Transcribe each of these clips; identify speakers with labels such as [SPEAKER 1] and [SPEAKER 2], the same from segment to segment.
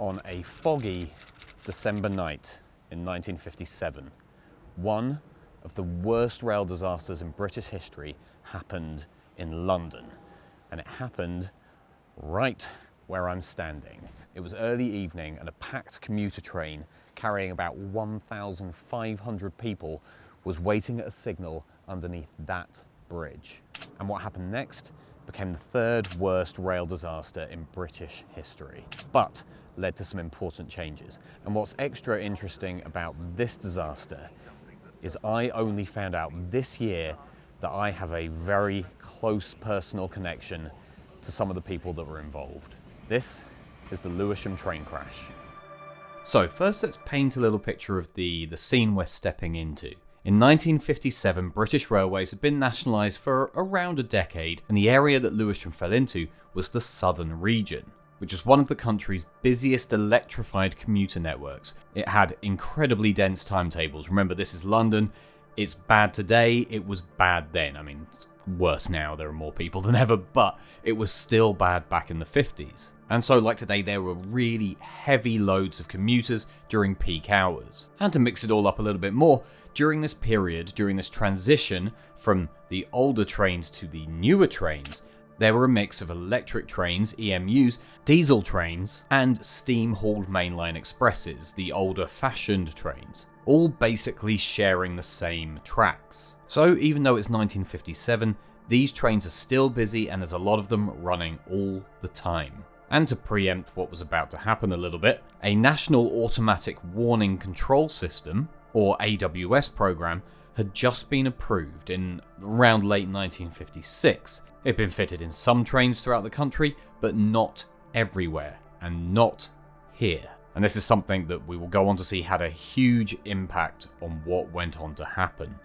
[SPEAKER 1] on a foggy December night in 1957. One of the worst rail disasters in British history happened in London, and it happened right where I'm standing. It was early evening and a packed commuter train carrying about 1,500 people was waiting at a signal underneath that bridge. And what happened next became the third worst rail disaster in British history, but led to some important changes. And what's extra interesting about this disaster is I only found out this year that I have a very close personal connection to some of the people that were involved. This is the Lewisham train crash.
[SPEAKER 2] So first let's paint a little picture of the scene we're stepping into. In 1957, British Railways had been nationalised for around a decade, and the area that Lewisham fell into was the southern region, which was one of the country's busiest electrified commuter networks. It had incredibly dense timetables. Remember, this is London. It's bad today, it was bad then. I mean, it's worse now, there are more people than ever, but it was still bad back in the 50s. And so like today, there were really heavy loads of commuters during peak hours. And to mix it all up a little bit more, during this period, during this transition from the older trains to the newer trains, there were a mix of electric trains, EMUs, diesel trains, and steam-hauled mainline expresses, the older fashioned trains, all basically sharing the same tracks. So even though it's 1957, these trains are still busy and there's a lot of them running all the time. And to preempt what was about to happen a little bit, a National Automatic Warning Control System, or AWS program, had just been approved in around late 1956. It had been fitted in some trains throughout the country, but not everywhere, and not here. And this is something that we will go on to see had a huge impact on what went on to happen.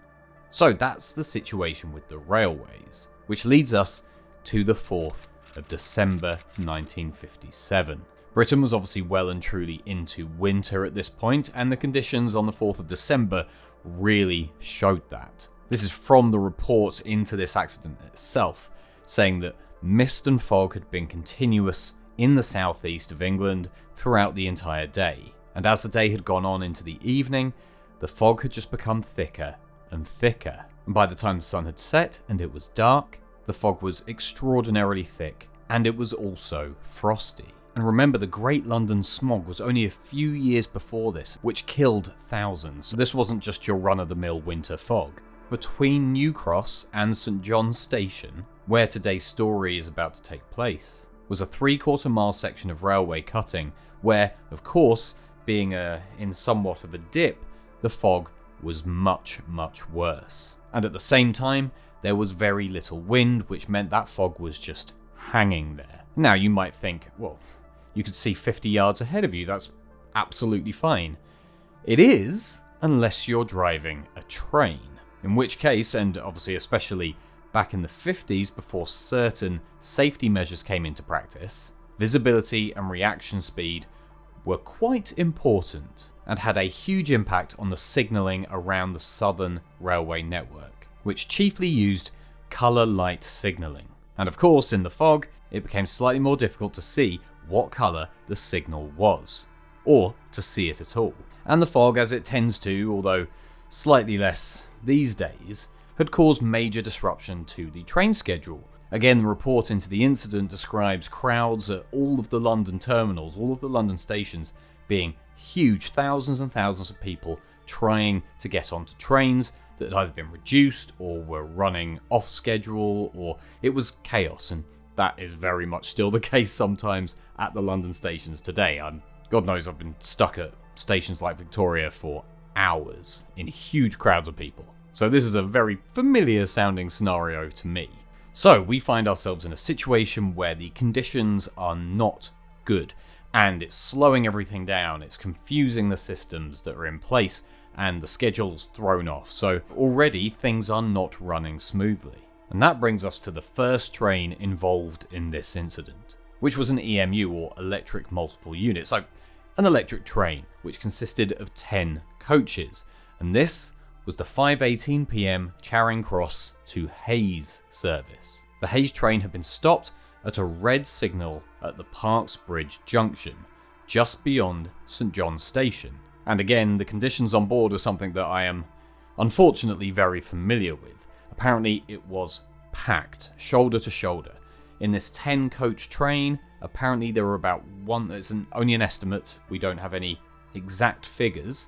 [SPEAKER 2] So that's the situation with the railways, which leads us to the 4th of December 1957. Britain was obviously well and truly into winter at this point, and the conditions on the 4th of December really showed that. This is from the report into this accident itself, saying that mist and fog had been continuous in the southeast of England throughout the entire day. And as the day had gone on into the evening, the fog had just become thicker and thicker. And by the time the sun had set and it was dark, the fog was extraordinarily thick, and it was also frosty. And remember, the Great London Smog was only a few years before this, which killed thousands. So this wasn't just your run-of-the-mill winter fog. Between New Cross and St John's Station, where today's story is about to take place, was a 3/4 mile section of railway cutting where, of course, being in somewhat of a dip, the fog was much, much worse. And at the same time, there was very little wind, which meant that fog was just hanging there. Now you might think, well, you could see 50 yards ahead of you, that's absolutely fine. It is, unless you're driving a train. In which case, and obviously especially back in the 50s before certain safety measures came into practice, visibility and reaction speed were quite important and had a huge impact on the signalling around the southern railway network, which chiefly used colour light signalling. And of course, in the fog, it became slightly more difficult to see what colour the signal was, or to see it at all. And the fog, as it tends to, although slightly less these days, had caused major disruption to the train schedule. Again, the report into the incident describes crowds at all of the London terminals, all of the London stations, being huge, thousands and thousands of people trying to get onto trains that had either been reduced or were running off schedule, or it was chaos, and that is very much still the case sometimes at the London stations today. God knows I've been stuck at stations like Victoria for hours in huge crowds of people. So this is a very familiar sounding scenario to me. So we find ourselves in a situation where the conditions are not good, and it's slowing everything down, it's confusing the systems that are in place, and the schedule's thrown off. So already things are not running smoothly. And that brings us to the first train involved in this incident, which was an EMU, or electric multiple unit. So an electric train, which consisted of 10 coaches. And this was the 5:18 p.m. Charing Cross to Hayes service. The Hayes train had been stopped at a red signal at the Parks Bridge junction, just beyond St John's Station. And again, the conditions on board were something that I am unfortunately very familiar with. Apparently it was packed, shoulder to shoulder. In this 10-coach train, apparently there were about it's only an estimate, we don't have any exact figures,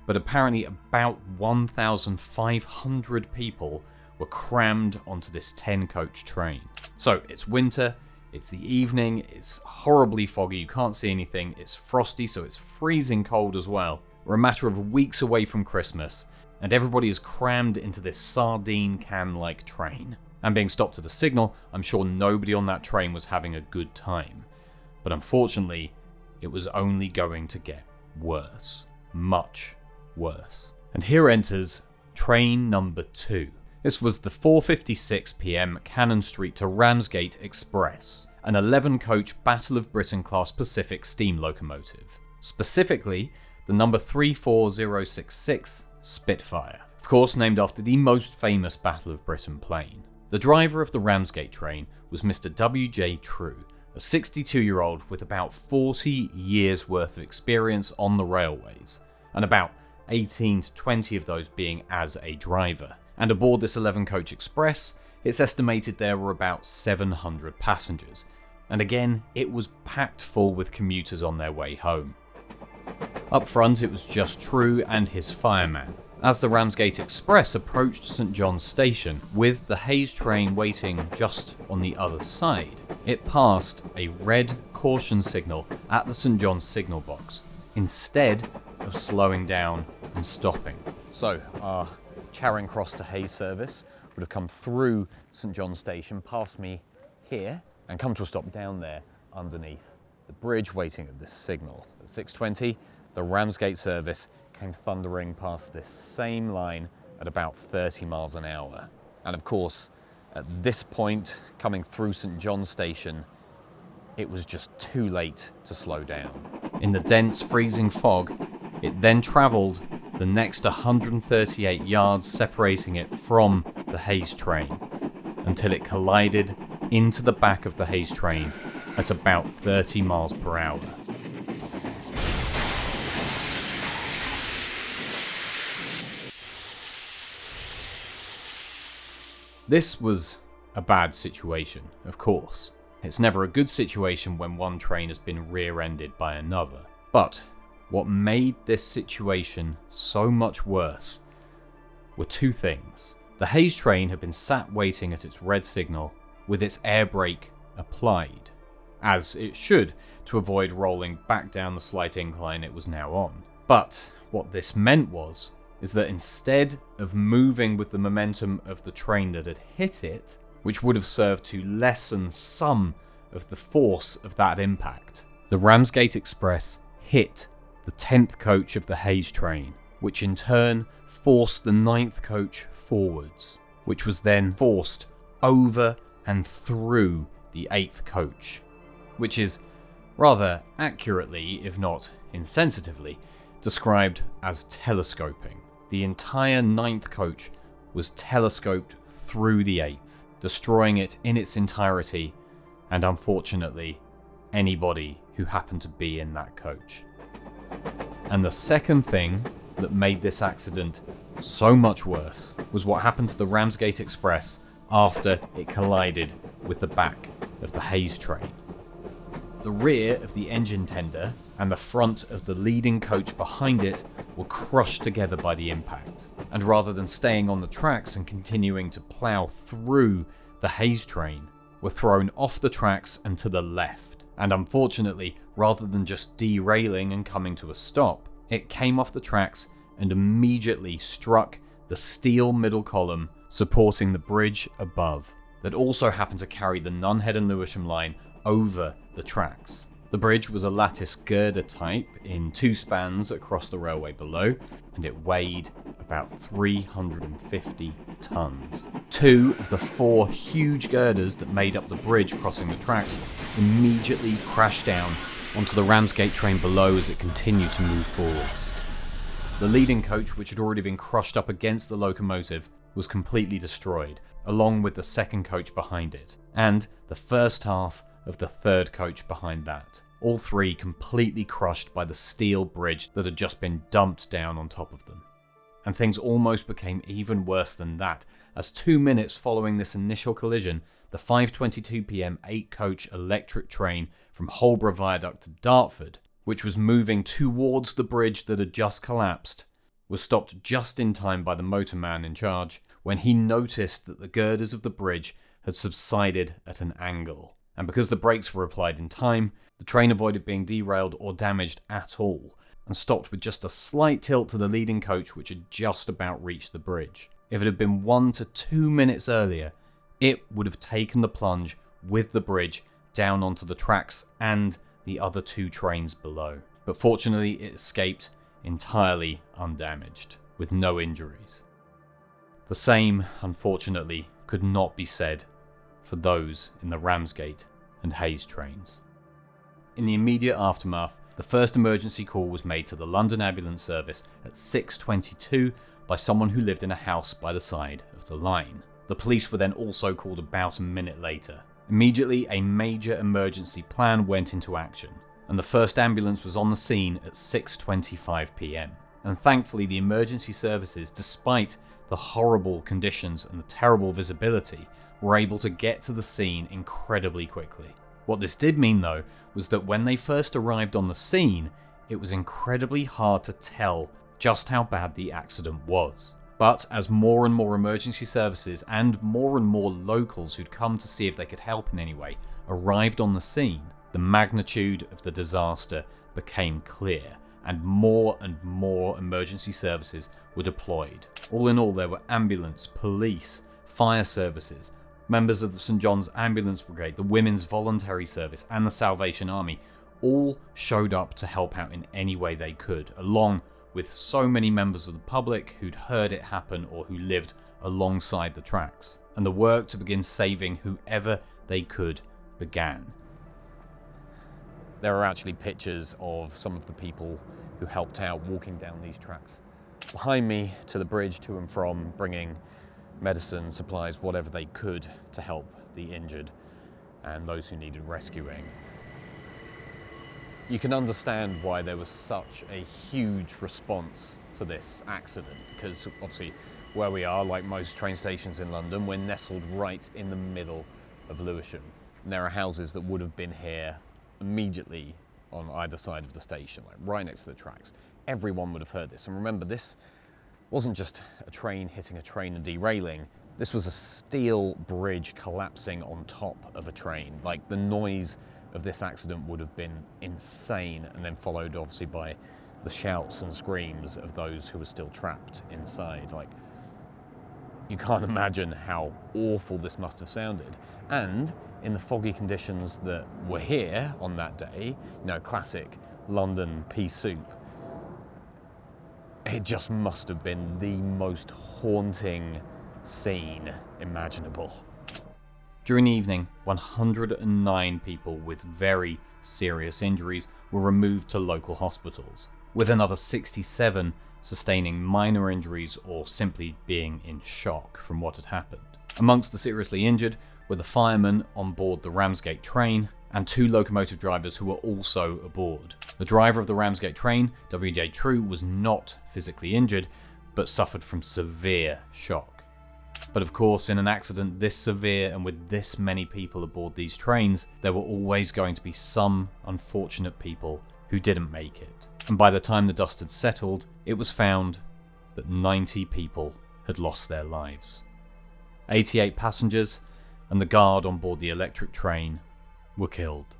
[SPEAKER 2] but apparently about 1,500 people were crammed onto this 10-coach train. So it's winter, it's the evening, it's horribly foggy, you can't see anything, it's frosty, so it's freezing cold as well. We're a matter of weeks away from Christmas, and everybody is crammed into this sardine can-like train. And being stopped at a signal, I'm sure nobody on that train was having a good time. But unfortunately, it was only going to get worse. Much worse. And here enters train number 2. This was the 4:56 PM Cannon Street to Ramsgate Express, an 11-coach Battle of Britain class Pacific steam locomotive. Specifically, the number 34066 Spitfire. Of course, named after the most famous Battle of Britain plane. The driver of the Ramsgate train was Mr. W.J. True, a 62-year-old with about 40 years worth of experience on the railways, and about 18 to 20 of those being as a driver. And aboard this 11-coach express, it's estimated there were about 700 passengers. And again, it was packed full with commuters on their way home. Up front, it was just True and his fireman. As the Ramsgate Express approached St John's Station, with the Hayes train waiting just on the other side, it passed a red caution signal at the St John's signal box, instead of slowing down and stopping. So, our Charing Cross to Hayes service would have come through St John's Station, past me here, and come to a stop down there underneath the bridge waiting at this signal. At 6:20, the Ramsgate service came thundering past this same line at about 30 miles an hour. And of course, at this point, coming through St John's Station, it was just too late to slow down. In the dense, freezing fog, it then travelled the next 138 yards separating it from the Hayes train, until it collided into the back of the Hayes train at about 30 miles per hour. This was a bad situation, of course. It's never a good situation when one train has been rear-ended by another. But what made this situation so much worse were two things. The Hayes train had been sat waiting at its red signal with its air brake applied, as it should, to avoid rolling back down the slight incline it was now on. But what this meant is that instead of moving with the momentum of the train that had hit it, which would have served to lessen some of the force of that impact, the Ramsgate Express hit the 10th coach of the Hayes train, which in turn forced the 9th coach forwards, which was then forced over and through the 8th coach, which is rather accurately, if not insensitively, described as telescoping. The entire 9th coach was telescoped through the 8th, destroying it in its entirety, and unfortunately, anybody who happened to be in that coach. And the second thing that made this accident so much worse was what happened to the Ramsgate Express after it collided with the back of the Hayes train. The rear of the engine tender and the front of the leading coach behind it were crushed together by the impact, and rather than staying on the tracks and continuing to plough through the Hayes train, were thrown off the tracks and to the left. And unfortunately, rather than just derailing and coming to a stop, it came off the tracks and immediately struck the steel middle column supporting the bridge above, that also happened to carry the Nunhead and Lewisham line over the tracks. The bridge was a lattice girder type in 2 spans across the railway below, and it weighed about 350 tons. 2 of the 4 huge girders that made up the bridge crossing the tracks immediately crashed down onto the Ramsgate train below as it continued to move forwards. The leading coach, which had already been crushed up against the locomotive, was completely destroyed, along with the second coach behind it, and the first half of the third coach behind that. all three completely crushed by the steel bridge that had just been dumped down on top of them. And things almost became even worse than that, as 2 minutes following this initial collision, the 5:22 p.m. 8-coach electric train from Holborough Viaduct to Dartford, which was moving towards the bridge that had just collapsed, was stopped just in time by the motorman in charge when he noticed that the girders of the bridge had subsided at an angle. And because the brakes were applied in time, the train avoided being derailed or damaged at all, and stopped with just a slight tilt to the leading coach which had just about reached the bridge. If it had been 1 to 2 minutes earlier, it would have taken the plunge with the bridge down onto the tracks and the other 2 trains below. But fortunately it escaped entirely undamaged, with no injuries. The same, unfortunately, could not be said for those in the Ramsgate and Hayes trains. In the immediate aftermath, the first emergency call was made to the London Ambulance Service at 6:22 by someone who lived in a house by the side of the line. The police were then also called about a minute later. Immediately, a major emergency plan went into action, and the first ambulance was on the scene at 6:25 p.m. And thankfully, the emergency services, despite the horrible conditions and the terrible visibility, were able to get to the scene incredibly quickly. What this did mean, though, was that when they first arrived on the scene, it was incredibly hard to tell just how bad the accident was. But as more and more emergency services and more locals who'd come to see if they could help in any way arrived on the scene, the magnitude of the disaster became clear, and more emergency services were deployed. All in all, there were ambulance, police, fire services, members of the St John's Ambulance Brigade, the Women's Voluntary Service, and the Salvation Army all showed up to help out in any way they could, along with so many members of the public who'd heard it happen or who lived alongside the tracks. And the work to begin saving whoever they could began.
[SPEAKER 1] There are actually pictures of some of the people who helped out walking down these tracks behind me to the bridge, to and from, bringing medicine, supplies, whatever they could to help the injured and those who needed rescuing. You can understand why there was such a huge response to this accident, because obviously where we are, like most train stations in London, we're nestled right in the middle of Lewisham. And there are houses that would have been here immediately on either side of the station, like right next to the tracks. Everyone would have heard this. And remember, this wasn't just a train hitting a train and derailing. This was a steel bridge collapsing on top of a train. Like, the noise of this accident would have been insane, and then followed obviously by the shouts and screams of those who were still trapped inside. Like, you can't imagine how awful this must have sounded. And in the foggy conditions that were here on that day, you know, classic London pea soup, it just must have been the most haunting scene imaginable.
[SPEAKER 2] During the evening, 109 people with very serious injuries were removed to local hospitals, with another 67 sustaining minor injuries or simply being in shock from what had happened. Amongst the seriously injured were the firemen on board the Ramsgate train and 2 locomotive drivers who were also aboard. The driver of the Ramsgate train, W.J. True, was not physically injured, but suffered from severe shock. But of course, in an accident this severe and with this many people aboard these trains, there were always going to be some unfortunate people who didn't make it. And by the time the dust had settled, it was found that 90 people had lost their lives. 88 passengers and the guard on board the electric train were killed,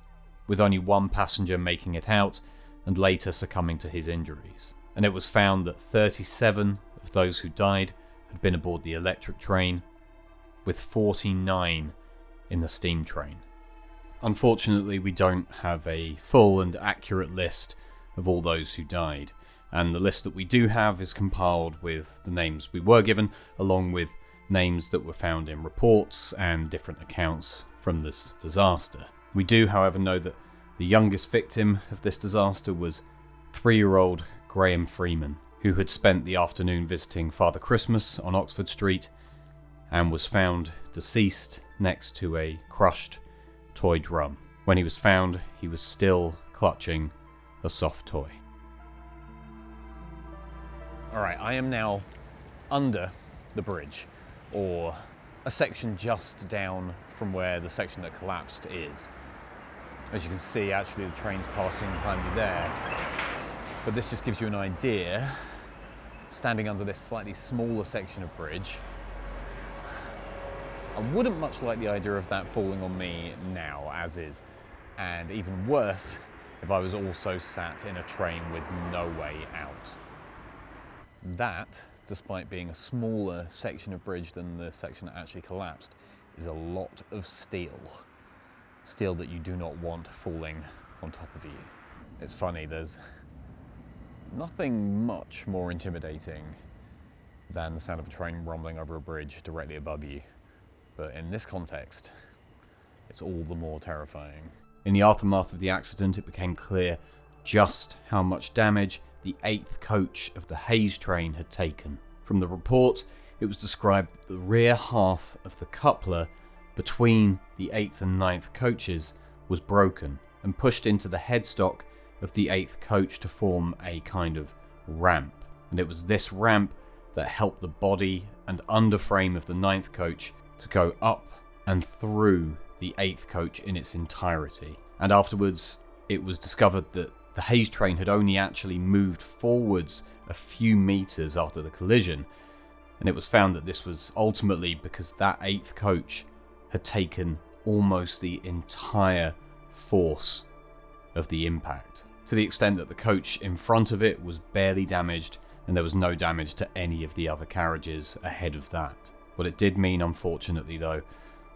[SPEAKER 2] with only 1 passenger making it out and later succumbing to his injuries. And it was found that 37 of those who died had been aboard the electric train, with 49 in the steam train. Unfortunately, we don't have a full and accurate list of all those who died, and the list that we do have is compiled with the names we were given, along with names that were found in reports and different accounts from this disaster. We do, however, know that the youngest victim of this disaster was 3-year-old Graham Freeman, who had spent the afternoon visiting Father Christmas on Oxford Street and was found deceased next to a crushed toy drum. When he was found, he was still clutching a soft toy.
[SPEAKER 1] Alright, I am now under the bridge, or a section just down from where the section that collapsed is. As you can see, actually the train's passing behind me there. But this just gives you an idea, standing under this slightly smaller section of bridge. I wouldn't much like the idea of that falling on me now, as is. And even worse, if I was also sat in a train with no way out. That, despite being a smaller section of bridge than the section that actually collapsed, is a lot of steel. Steel that you do not want falling on top of you. It's funny, there's nothing much more intimidating than the sound of a train rumbling over a bridge directly above you. But in this context, it's all the more terrifying.
[SPEAKER 2] In the aftermath of the accident, it became clear just how much damage the 8th coach of the Hayes train had taken. From the report, it was described that the rear half of the coupler between the 8th and 9th coaches was broken and pushed into the headstock of the 8th coach to form a kind of ramp. And it was this ramp that helped the body and underframe of the 9th coach to go up and through the 8th coach in its entirety. And afterwards, it was discovered that the Hayes train had only actually moved forwards a few meters after the collision, and it was found that this was ultimately because that 8th coach had taken almost the entire force of the impact, to the extent that the coach in front of it was barely damaged, and there was no damage to any of the other carriages ahead of that. What it did mean, unfortunately though,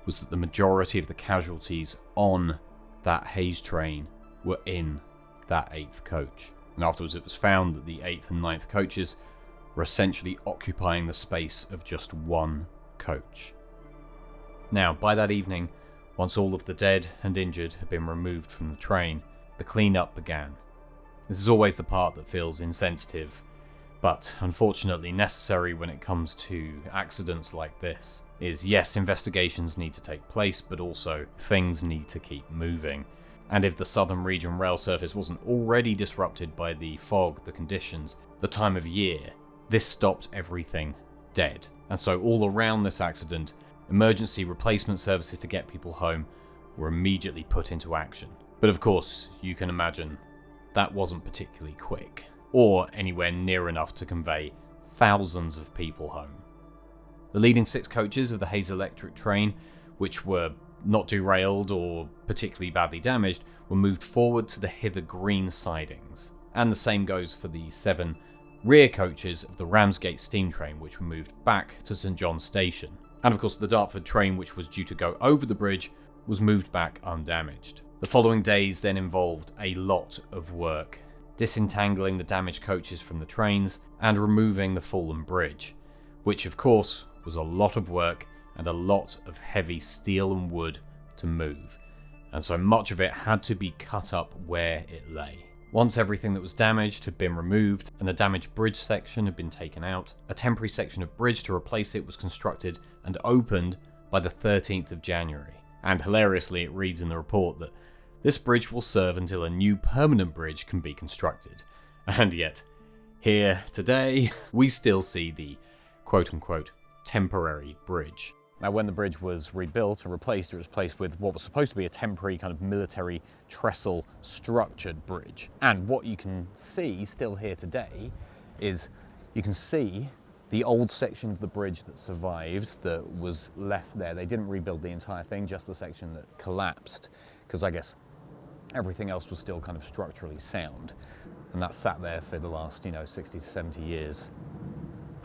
[SPEAKER 2] was that the majority of the casualties on that Hayes train were in that 8th coach. And afterwards it was found that the 8th and 9th coaches were essentially occupying the space of just one coach. Now, by that evening, once all of the dead and injured had been removed from the train, the clean-up began. This is always the part that feels insensitive, but unfortunately necessary when it comes to accidents like this, is yes, investigations need to take place, but also things need to keep moving. And if the southern region rail service wasn't already disrupted by the fog, the conditions, the time of year, this stopped everything dead. And so all around this accident, emergency replacement services to get people home were immediately put into action. But of course, you can imagine that wasn't particularly quick, or anywhere near enough to convey thousands of people home. The leading 6 coaches of the Hayes Electric train, which were not derailed or particularly badly damaged, were moved forward to the hither green sidings. And the same goes for the 7 rear coaches of the Ramsgate steam train, which were moved back to St John's Station. And of course the Dartford train, which was due to go over the bridge, was moved back undamaged. The following days then involved a lot of work, disentangling the damaged coaches from the trains and removing the fallen bridge, which of course was a lot of work and a lot of heavy steel and wood to move, and so much of it had to be cut up where it lay. Once everything that was damaged had been removed and the damaged bridge section had been taken out, a temporary section of bridge to replace it was constructed and opened by the 13th of January. And hilariously, it reads in the report that this bridge will serve until a new permanent bridge can be constructed. And yet, here today, we still see the quote-unquote temporary bridge.
[SPEAKER 1] Now, when the bridge was rebuilt and replaced, it was replaced with what was supposed to be a temporary kind of military trestle structured bridge. And what you can see still here today is you can see the old section of the bridge that survived, that was left there. They didn't rebuild the entire thing, just the section that collapsed, because I guess everything else was still kind of structurally sound. And that sat there for the last, 60 to 70 years.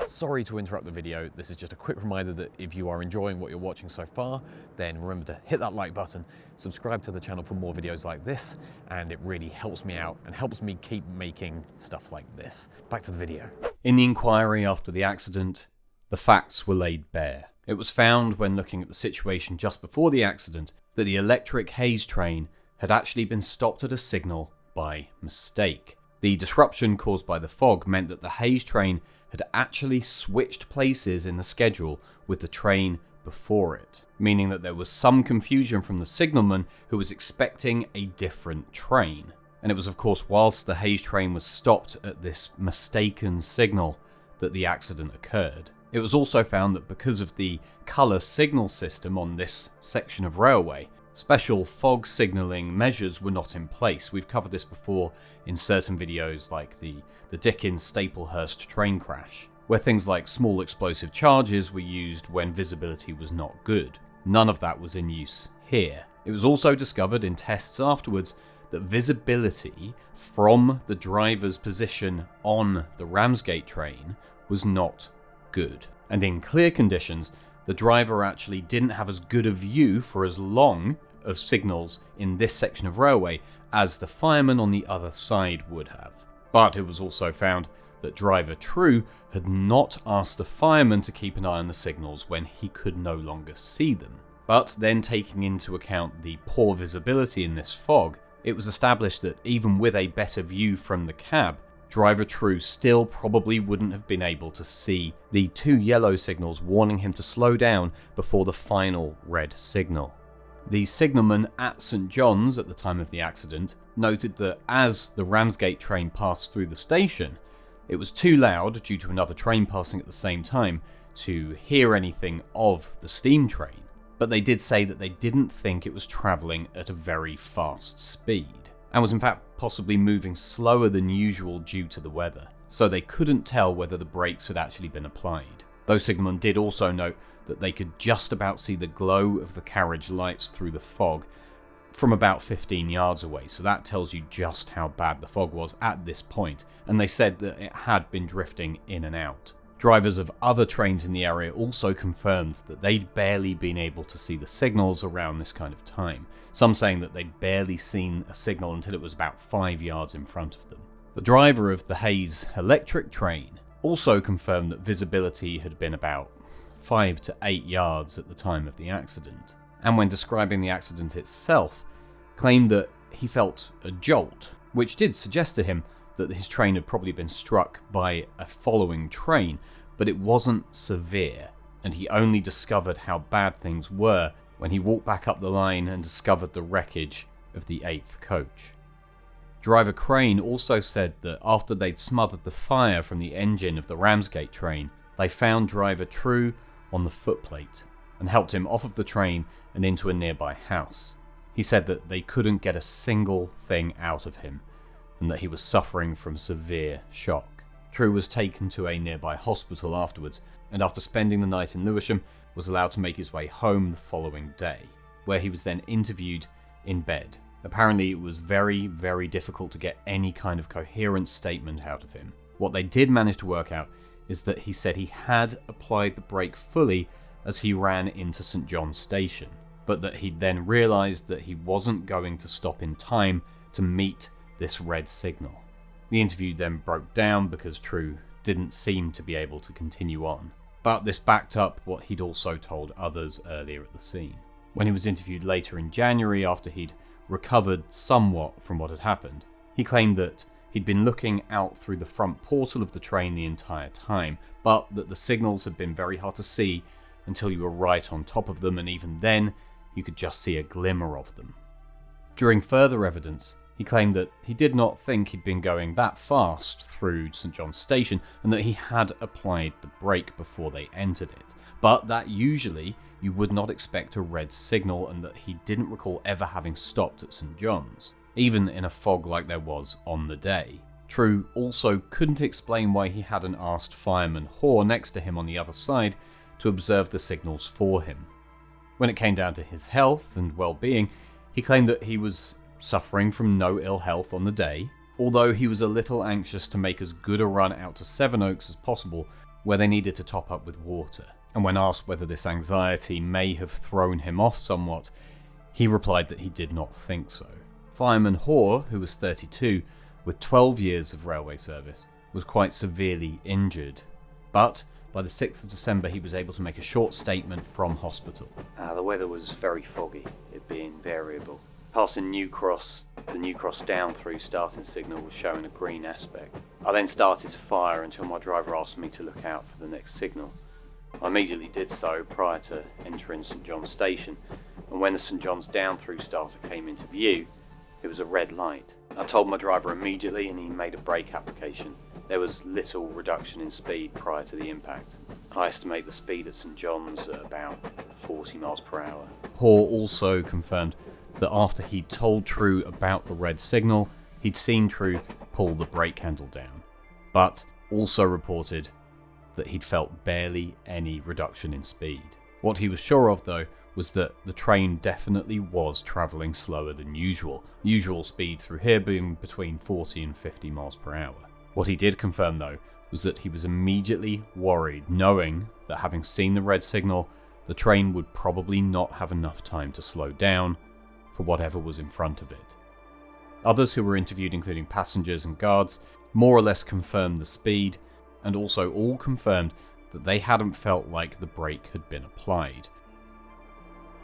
[SPEAKER 1] Sorry to interrupt the video. This is just a quick reminder that if you are enjoying what you're watching so far, then remember to hit that like button, subscribe to the channel for more videos like this, and it really helps me out and helps me keep making stuff like this. Back to the video.
[SPEAKER 2] In the inquiry after the accident, the facts were laid bare. It was found when looking at the situation just before the accident that the electric Hayes train had actually been stopped at a signal by mistake. The disruption caused by the fog meant that the Hayes train had actually switched places in the schedule with the train before it, meaning that there was some confusion from the signalman who was expecting a different train. And it was of course whilst the Hayes train was stopped at this mistaken signal that the accident occurred. It was also found that because of the colour signal system on this section of railway, special fog signalling measures were not in place. We've covered this before in certain videos like the Dickens-Staplehurst train crash, where things like small explosive charges were used when visibility was not good. None of that was in use here. It was also discovered in tests afterwards that visibility from the driver's position on the Ramsgate train was not good. And in clear conditions, the driver actually didn't have as good a view for as long of signals in this section of railway as the fireman on the other side would have. But it was also found that driver True had not asked the fireman to keep an eye on the signals when he could no longer see them. But then, taking into account the poor visibility in this fog, it was established that even with a better view from the cab, driver True still probably wouldn't have been able to see the 2 yellow signals warning him to slow down before the final red signal. The signalman at St John's at the time of the accident noted that as the Ramsgate train passed through the station, it was too loud due to another train passing at the same time to hear anything of the steam train. But they did say that they didn't think it was travelling at a very fast speed, and was in fact possibly moving slower than usual due to the weather, so they couldn't tell whether the brakes had actually been applied. Those signalmen did also note that they could just about see the glow of the carriage lights through the fog from about 15 yards away, so that tells you just how bad the fog was at this point, and they said that it had been drifting in and out. Drivers of other trains in the area also confirmed that they'd barely been able to see the signals around this kind of time, some saying that they'd barely seen a signal until it was about 5 yards in front of them. The driver of the Hayes electric train also confirmed that visibility had been about 5 to 8 yards at the time of the accident, and when describing the accident itself, claimed that he felt a jolt, which did suggest to him that his train had probably been struck by a following train, but it wasn't severe, and he only discovered how bad things were when he walked back up the line and discovered the wreckage of the 8th coach. Driver Crane also said that after they'd smothered the fire from the engine of the Ramsgate train, they found driver True on the footplate and helped him off of the train and into a nearby house. He said that they couldn't get a single thing out of him, and that he was suffering from severe shock. True was taken to a nearby hospital afterwards, and after spending the night in Lewisham, was allowed to make his way home the following day, where he was then interviewed in bed. Apparently it was very, very difficult to get any kind of coherent statement out of him. What they did manage to work out is that he said he had applied the brake fully as he ran into St John's station, but that he then realised that he wasn't going to stop in time to meet this red signal. The interview then broke down because True didn't seem to be able to continue on, but this backed up what he'd also told others earlier at the scene. When he was interviewed later in January after he'd recovered somewhat from what had happened, he claimed that he'd been looking out through the front portal of the train the entire time, but that the signals had been very hard to see until you were right on top of them, and even then you could just see a glimmer of them. During further evidence, he claimed that he did not think he'd been going that fast through St John's Station and that he had applied the brake before they entered it, but that usually you would not expect a red signal and that he didn't recall ever having stopped at St John's, even in a fog like there was on the day. True also couldn't explain why he hadn't asked fireman Hoare next to him on the other side to observe the signals for him. When it came down to his health and well-being, he claimed that he was suffering from no ill health on the day, although he was a little anxious to make as good a run out to Sevenoaks as possible, where they needed to top up with water. And when asked whether this anxiety may have thrown him off somewhat, he replied that he did not think so. Fireman Hoare, who was 32, with 12 years of railway service, was quite severely injured, but by the 6th of December he was able to make a short statement from hospital.
[SPEAKER 3] The weather was very foggy, it being variable. Passing New Cross, the New Cross down through starting signal was showing a green aspect. I then started to fire until my driver asked me to look out for the next signal. I immediately did so prior to entering St John's Station, and when the St John's down through starter came into view, it was a red light. I told my driver immediately and he made a brake application. There was little reduction in speed prior to the impact. I estimate the speed at St John's at about 40 miles per hour.
[SPEAKER 2] Hoare also confirmed that after he'd told True about the red signal, he'd seen True pull the brake handle down, but also reported that he'd felt barely any reduction in speed. What he was sure of, though, was that the train definitely was travelling slower than usual speed through here being between 40 and 50 miles per hour. What he did confirm, though, was that he was immediately worried, knowing that having seen the red signal, the train would probably not have enough time to slow down for whatever was in front of it. Others who were interviewed, including passengers and guards, more or less confirmed the speed, and also all confirmed that they hadn't felt like the brake had been applied.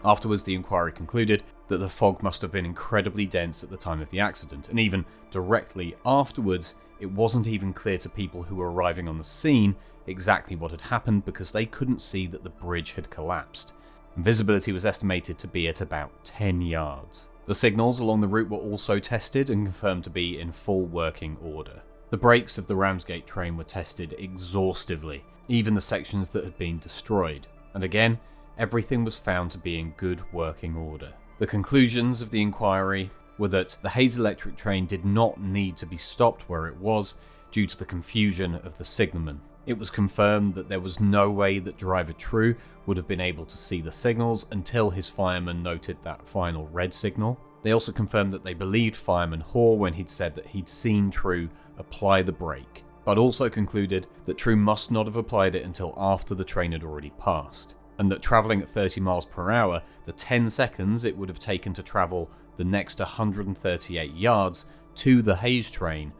[SPEAKER 2] Afterwards, the inquiry concluded that the fog must have been incredibly dense at the time of the accident, and even directly afterwards, it wasn't even clear to people who were arriving on the scene exactly what had happened because they couldn't see that the bridge had collapsed. Visibility was estimated to be at about 10 yards. The signals along the route were also tested and confirmed to be in full working order. The brakes of the Ramsgate train were tested exhaustively, even the sections that had been destroyed, and again, everything was found to be in good working order. The conclusions of the inquiry were that the Hayes electric train did not need to be stopped where it was due to the confusion of the signalman. It was confirmed that there was no way that driver True would have been able to see the signals until his fireman noted that final red signal. They also confirmed that they believed fireman Hoare when he'd said that he'd seen True apply the brake, but also concluded that True must not have applied it until after the train had already passed, and that travelling at 30 miles per hour, the 10 seconds it would have taken to travel the next 138 yards to the Hayes train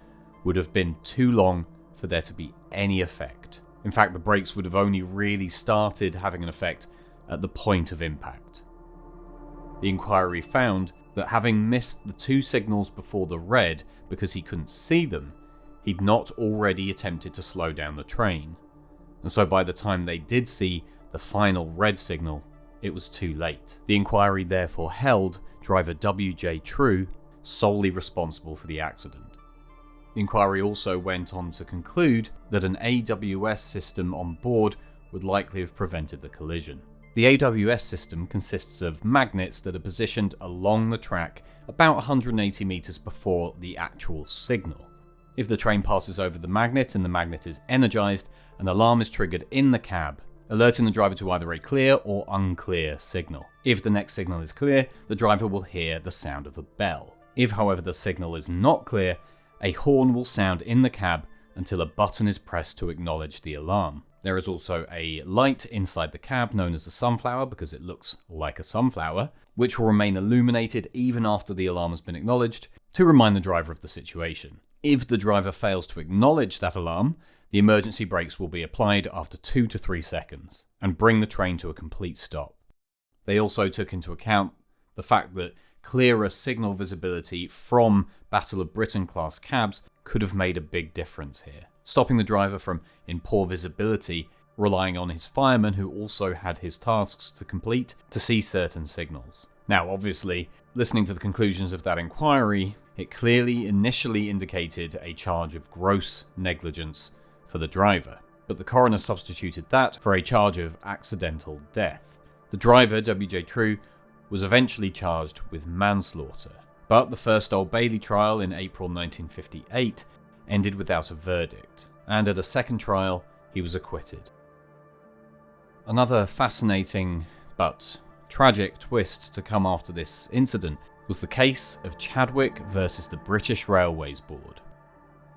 [SPEAKER 2] would have been too long for there to be any effect. In fact, the brakes would have only really started having an effect at the point of impact. The inquiry found that having missed the two signals before the red because he couldn't see them, he'd not already attempted to slow down the train. And so by the time they did see the final red signal, it was too late. The inquiry therefore held driver W.J. True solely responsible for the accident. The inquiry also went on to conclude that an AWS system on board would likely have prevented the collision. The AWS system consists of magnets that are positioned along the track about 180 meters before the actual signal. If the train passes over the magnet and the magnet is energized, an alarm is triggered in the cab, alerting the driver to either a clear or unclear signal. If the next signal is clear, the driver will hear the sound of a bell. If, however, the signal is not clear, a horn will sound in the cab until a button is pressed to acknowledge the alarm. There is also a light inside the cab known as a sunflower because it looks like a sunflower, which will remain illuminated even after the alarm has been acknowledged to remind the driver of the situation. If the driver fails to acknowledge that alarm, the emergency brakes will be applied after 2 to 3 seconds and bring the train to a complete stop. They also took into account the fact that clearer signal visibility from Battle of Britain class cabs could have made a big difference here, stopping the driver from, in poor visibility, relying on his fireman who also had his tasks to complete to see certain signals. Now, obviously, listening to the conclusions of that inquiry, it clearly initially indicated a charge of gross negligence for the driver, but the coroner substituted that for a charge of accidental death. The driver, W.J. True, was eventually charged with manslaughter, but the first Old Bailey trial in April 1958 ended without a verdict, and at a second trial, he was acquitted. Another fascinating but tragic twist to come after this incident was the case of Chadwick versus the British Railways Board.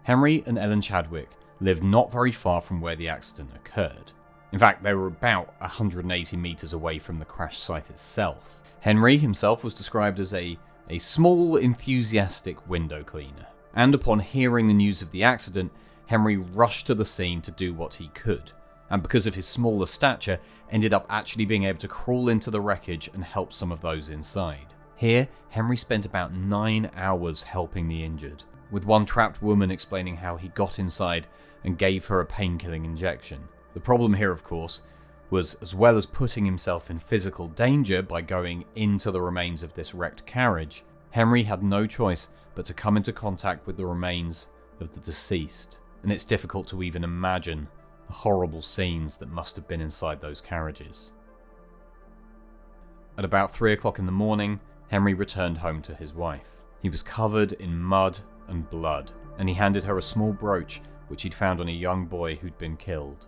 [SPEAKER 2] Henry and Ellen Chadwick lived not very far from where the accident occurred. In fact, they were about 180 meters away from the crash site itself. Henry himself was described as a small, enthusiastic window cleaner, and upon hearing the news of the accident, Henry rushed to the scene to do what he could, and because of his smaller stature, ended up actually being able to crawl into the wreckage and help some of those inside. Here, Henry spent about 9 hours helping the injured, with one trapped woman explaining how he got inside and gave her a painkilling injection. The problem here, of course, was as well as putting himself in physical danger by going into the remains of this wrecked carriage, Henry had no choice but to come into contact with the remains of the deceased. And it's difficult to even imagine the horrible scenes that must have been inside those carriages. At about 3 o'clock in the morning, Henry returned home to his wife. He was covered in mud and blood, and he handed her a small brooch which he'd found on a young boy who'd been killed.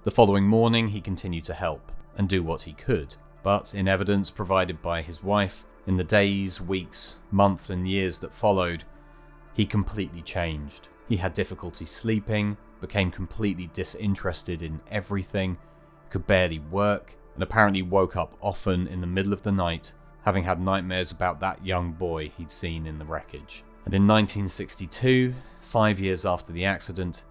[SPEAKER 2] The following morning, he continued to help and do what he could, but in evidence provided by his wife, in the days, weeks, months and years that followed, he completely changed. He had difficulty sleeping, became completely disinterested in everything, could barely work, and apparently woke up often in the middle of the night, having had nightmares about that young boy he'd seen in the wreckage. And in 1962, 5 years after the accident,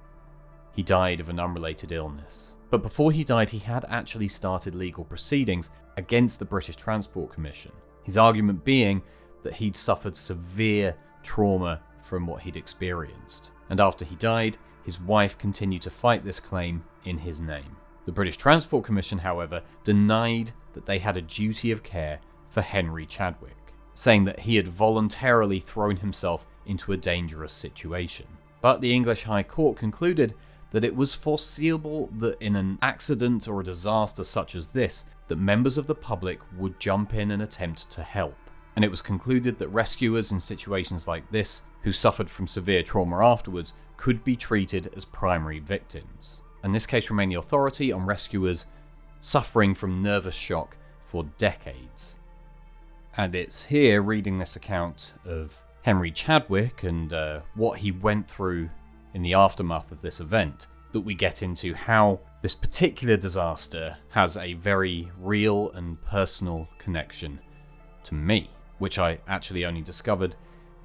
[SPEAKER 2] he died of an unrelated illness. But before he died, he had actually started legal proceedings against the British Transport Commission. His argument being that he'd suffered severe trauma from what he'd experienced. And after he died, his wife continued to fight this claim in his name. The British Transport Commission, however, denied that they had a duty of care for Henry Chadwick, saying that he had voluntarily thrown himself into a dangerous situation. But the English High Court concluded that it was foreseeable that in an accident or a disaster such as this, that members of the public would jump in and attempt to help. And it was concluded that rescuers in situations like this, who suffered from severe trauma afterwards, could be treated as primary victims. And this case remained the authority on rescuers suffering from nervous shock for decades. And it's here, reading this account of Henry Chadwick and what he went through in the aftermath of this event, that we get into how this particular disaster has a very real and personal connection to me, which I actually only discovered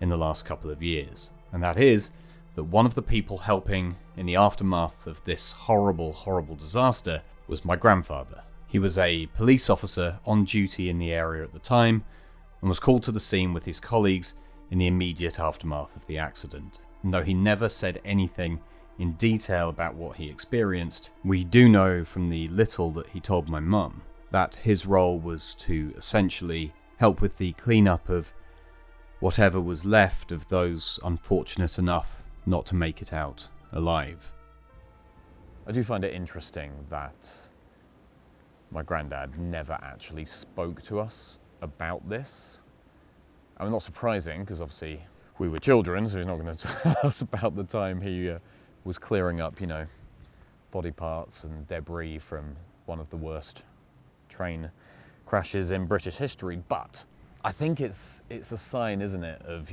[SPEAKER 2] in the last couple of years. And that is that one of the people helping in the aftermath of this horrible, horrible disaster was my grandfather. He was a police officer on duty in the area at the time and was called to the scene with his colleagues in the immediate aftermath of the accident. And though he never said anything in detail about what he experienced, we do know from the little that he told my mum that his role was to essentially help with the cleanup of whatever was left of those unfortunate enough not to make it out alive.
[SPEAKER 1] I do find it interesting that my granddad never actually spoke to us about this. I mean, not surprising, because obviously we were children, so he's not going to tell us about the time he was clearing up, body parts and debris from one of the worst train crashes in British history. But I think it's a sign, isn't it, of,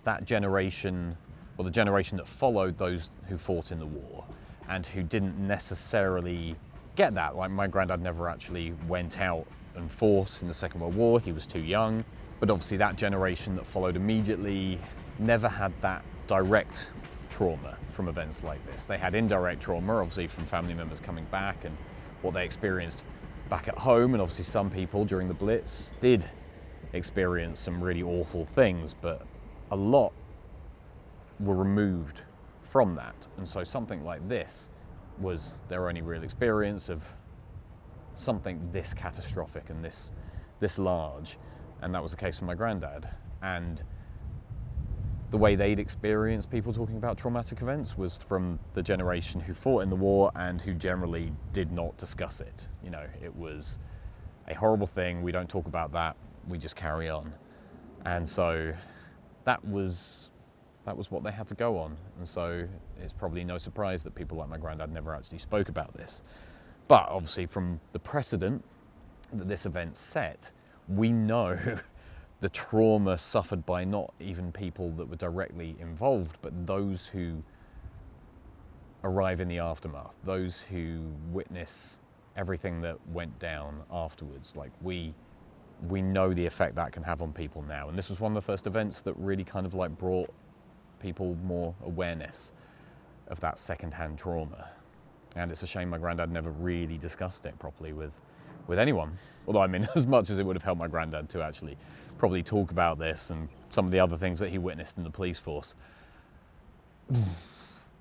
[SPEAKER 1] that generation, or the generation that followed those who fought in the war and who didn't necessarily get that. Like, my granddad never actually went out and fought in the Second World War. He was too young. But obviously that generation that followed immediately never had that direct trauma from events like this. They had indirect trauma, obviously, from family members coming back and what they experienced back at home. And obviously some people during the Blitz did experience some really awful things, but a lot were removed from that. And so something like this was their only real experience of something this catastrophic and this large. And that was the case for my granddad. And the way they'd experienced people talking about traumatic events was from the generation who fought in the war and who generally did not discuss it. It was a horrible thing. We don't talk about that. We just carry on. And so that was what they had to go on. And so it's probably no surprise that people like my granddad never actually spoke about this. But obviously from the precedent that this event set, we know the trauma suffered by not even people that were directly involved, but those who arrive in the aftermath, those who witness everything that went down afterwards. Like, we know the effect that can have on people now. And this was one of the first events that really kind of like brought people more awareness of that secondhand trauma. And it's a shame my granddad never really discussed it properly with anyone. Although, I mean, as much as it would have helped my granddad to actually probably talk about this and some of the other things that he witnessed in the police force,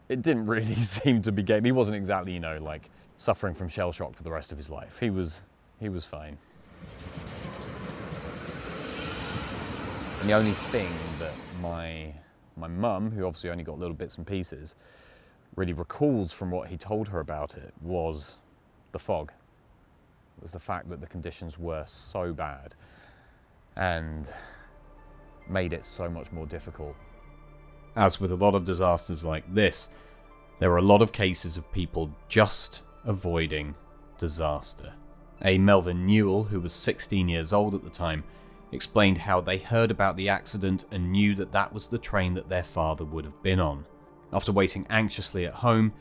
[SPEAKER 1] it didn't really seem to be he wasn't exactly, like suffering from shell shock for the rest of his life. He was fine. And the only thing that my mum, who obviously only got little bits and pieces, really recalls from what he told her about it was the fog. It was the fact that the conditions were so bad and made it so much more difficult.
[SPEAKER 2] As with a lot of disasters like this, there are a lot of cases of people just avoiding disaster. A Melvin Newell, who was 16 years old at the time, explained how they heard about the accident and knew that that was the train that their father would have been on. After waiting anxiously at home,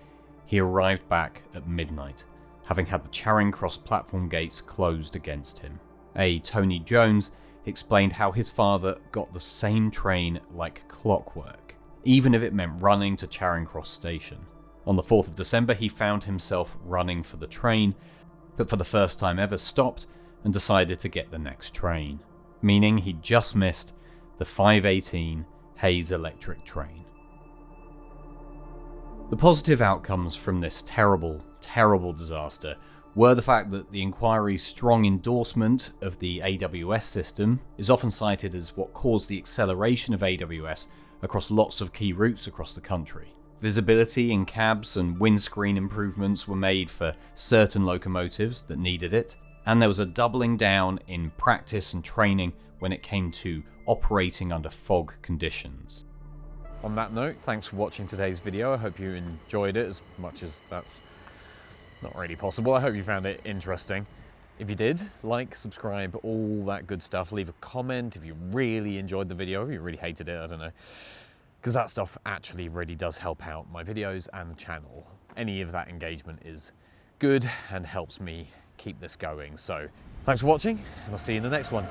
[SPEAKER 2] he arrived back at midnight, having had the Charing Cross platform gates closed against him. A Tony Jones explained how his father got the same train like clockwork, even if it meant running to Charing Cross station. On the 4th of December, he found himself running for the train, but for the first time ever stopped and decided to get the next train, meaning he just missed the 5:18 Hayes electric train. The positive outcomes from this terrible, terrible disaster were the fact that the inquiry's strong endorsement of the AWS system is often cited as what caused the acceleration of AWS across lots of key routes across the country. Visibility in cabs and windscreen improvements were made for certain locomotives that needed it, and there was a doubling down in practice and training when it came to operating under fog conditions.
[SPEAKER 1] On that note, thanks for watching today's video. I hope you enjoyed it as much as that's not really possible. I hope you found it interesting. If you did, like, subscribe, all that good stuff. Leave a comment if you really enjoyed the video, if you really hated it, I don't know. Because that stuff actually really does help out my videos and the channel. Any of that engagement is good and helps me keep this going. So thanks for watching, and I'll see you in the next one.